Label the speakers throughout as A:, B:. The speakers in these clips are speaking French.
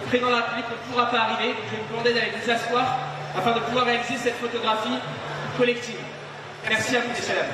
A: président de la République ne pourra pas arriver. Je vais vous demander d'aller vous asseoir afin de pouvoir réaliser cette photographie collective. Merci à vous, messieurs, dames.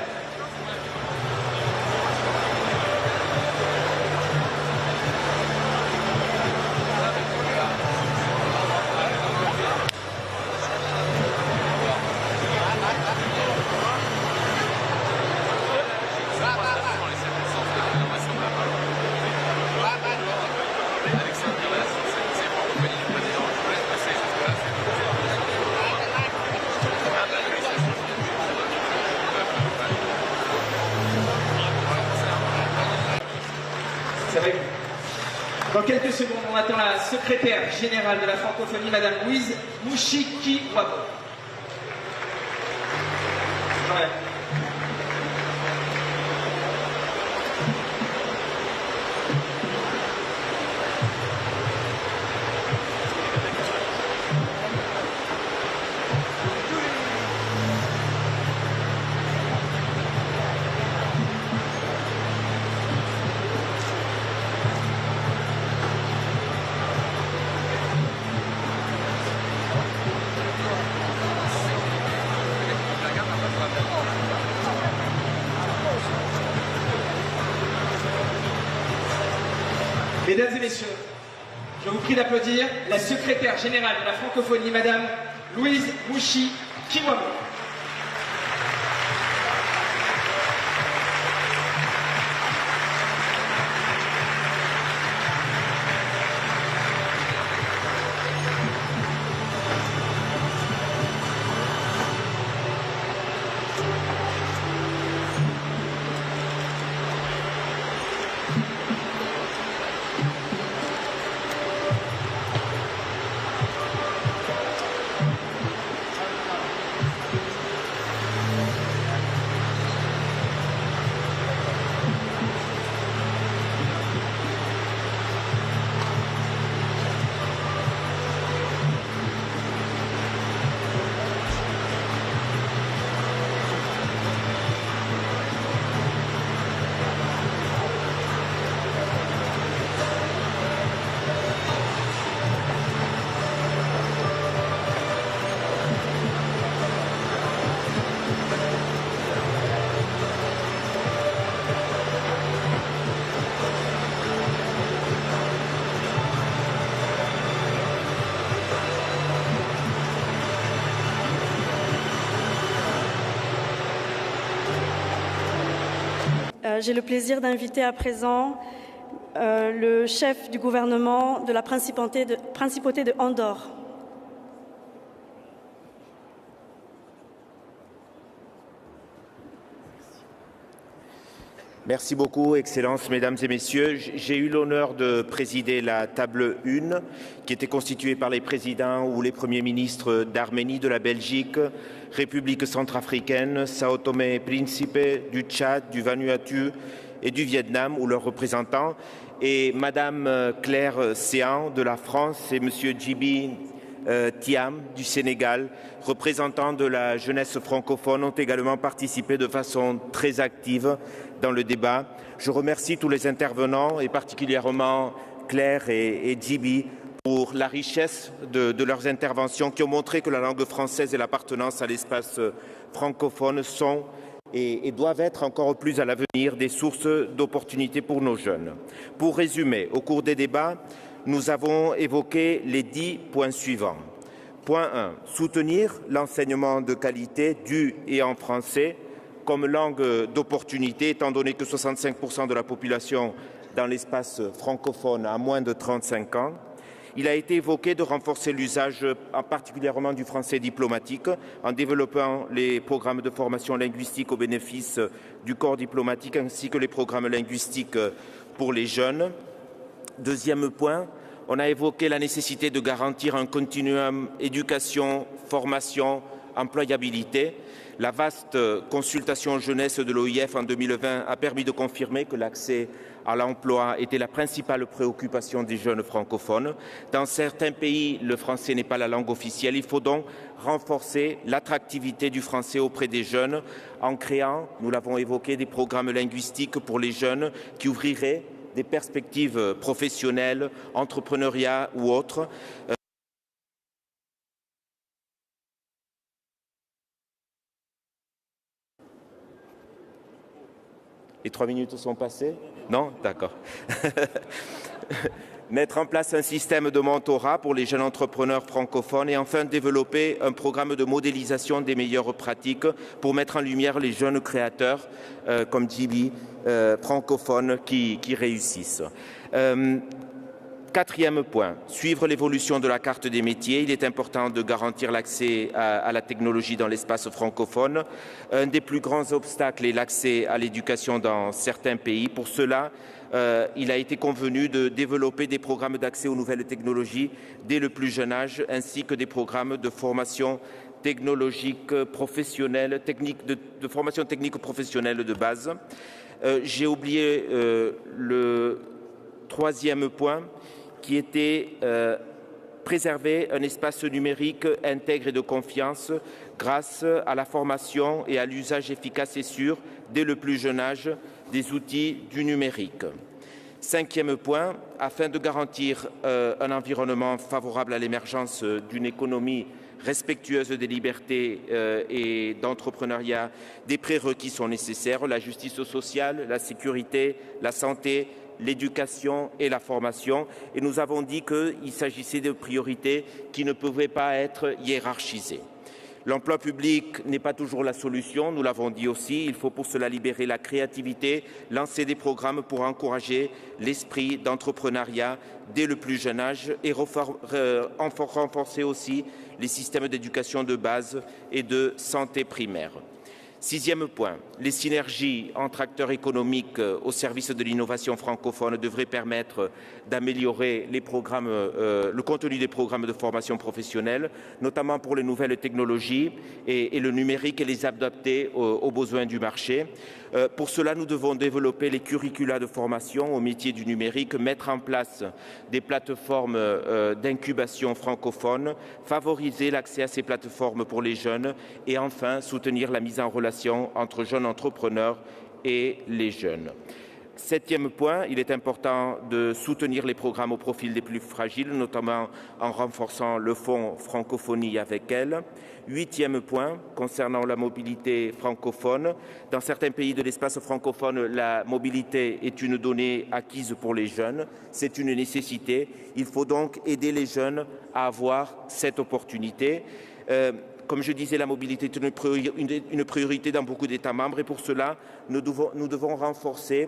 A: Dans quelques secondes, on attend la secrétaire générale de la francophonie, Madame Louise Mouchiki-Wabo. Ouais. Mesdames et messieurs, je vous prie d'applaudir la secrétaire générale de la francophonie, Madame Louise Mouchiki-Wabo.
B: J'ai le plaisir d'inviter à présent le chef du gouvernement de la Principauté de Andorre.
C: Merci beaucoup, Excellences, Mesdames et Messieurs. J'ai eu l'honneur de présider la table 1, qui était constituée par les présidents ou les premiers ministres d'Arménie, de la Belgique, République centrafricaine, Sao Tomé et Principe, du Tchad, du Vanuatu et du Vietnam, ou leurs représentants, et Madame Claire Séan de la France et Monsieur Djibi Thiam du Sénégal, représentants de la jeunesse francophone, ont également participé de façon très active dans le débat. Je remercie tous les intervenants et particulièrement Claire et Djibi pour la richesse de leurs interventions qui ont montré que la langue française et l'appartenance à l'espace francophone sont et doivent être encore plus à l'avenir des sources d'opportunités pour nos jeunes. Pour résumer, au cours des débats, nous avons évoqué les 10 points suivants. Point 1. Soutenir l'enseignement de qualité du et en français comme langue d'opportunité, étant donné que 65% de la population dans l'espace francophone a moins de 35 ans. Il a été évoqué de renforcer l'usage particulièrement du français diplomatique en développant les programmes de formation linguistique au bénéfice du corps diplomatique ainsi que les programmes linguistiques pour les jeunes. Deuxième point, on a évoqué la nécessité de garantir un continuum éducation, formation, employabilité. La vaste consultation jeunesse de l'OIF en 2020 a permis de confirmer que l'accès à l'emploi était la principale préoccupation des jeunes francophones. Dans certains pays, le français n'est pas la langue officielle. Il faut donc renforcer l'attractivité du français auprès des jeunes en créant, nous l'avons évoqué, des programmes linguistiques pour les jeunes qui ouvriraient des perspectives professionnelles, entrepreneuriat ou autres. Les 3 minutes sont passées? Non? D'accord. Mettre en place un système de mentorat pour les jeunes entrepreneurs francophones et enfin développer un programme de modélisation des meilleures pratiques pour mettre en lumière les jeunes créateurs comme Djiby, francophones qui réussissent. Quatrième point, suivre l'évolution de la carte des métiers. Il est important de garantir l'accès à la technologie dans l'espace francophone. Un des plus grands obstacles est l'accès à l'éducation dans certains pays. Pour cela, il a été convenu de développer des programmes d'accès aux nouvelles technologies dès le plus jeune âge, ainsi que des programmes de formation technologique professionnelle, de formation technique professionnelle de base. J'ai oublié le troisième point, qui était préserver un espace numérique intègre et de confiance grâce à la formation et à l'usage efficace et sûr, dès le plus jeune âge, des outils du numérique. Cinquième point, afin de garantir un environnement favorable à l'émergence d'une économie respectueuse des libertés et d'entrepreneuriat, des prérequis sont nécessaires, la justice sociale, la sécurité, la santé, l'éducation et la formation. Et nous avons dit qu'il s'agissait de priorités qui ne pouvaient pas être hiérarchisées. L'emploi public n'est pas toujours la solution, nous l'avons dit aussi. Il faut pour cela libérer la créativité, lancer des programmes pour encourager l'esprit d'entrepreneuriat dès le plus jeune âge et renforcer aussi les systèmes d'éducation de base et de santé primaire. Sixième point, les synergies entre acteurs économiques au service de l'innovation francophone devraient permettre d'améliorer le contenu des programmes de formation professionnelle, notamment pour les nouvelles technologies et le numérique et les adapter aux besoins du marché. Pour cela, nous devons développer les curricula de formation au métier du numérique, mettre en place des plateformes d'incubation francophone, favoriser l'accès à ces plateformes pour les jeunes et enfin soutenir la mise en relation entre jeunes entrepreneurs et les jeunes. Septième point, il est important de soutenir les programmes au profil des plus fragiles, notamment en renforçant le fonds francophonie avec elle. Huitième point, concernant la mobilité francophone. Dans certains pays de l'espace francophone, la mobilité est une donnée acquise pour les jeunes. C'est une nécessité. Il faut donc aider les jeunes à avoir cette opportunité. Comme je disais, la mobilité est une priorité dans beaucoup d'États membres et pour cela, nous devons renforcer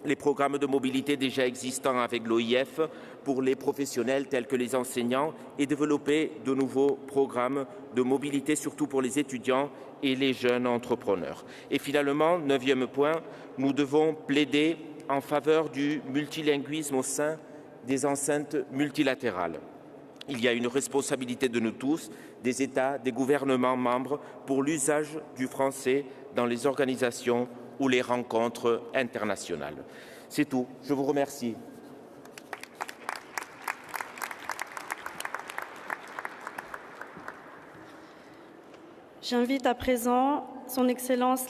C: les programmes de mobilité déjà existants avec l'OIF pour les professionnels tels que les enseignants et développer de nouveaux programmes de mobilité, surtout pour les étudiants et les jeunes entrepreneurs. Et finalement, neuvième point, nous devons plaider en faveur du multilinguisme au sein des enceintes multilatérales. Il y a une responsabilité de nous tous, des États, des gouvernements membres, pour l'usage du français dans les organisations ou les rencontres internationales. C'est tout. Je vous remercie.
B: J'invite à présent Son Excellence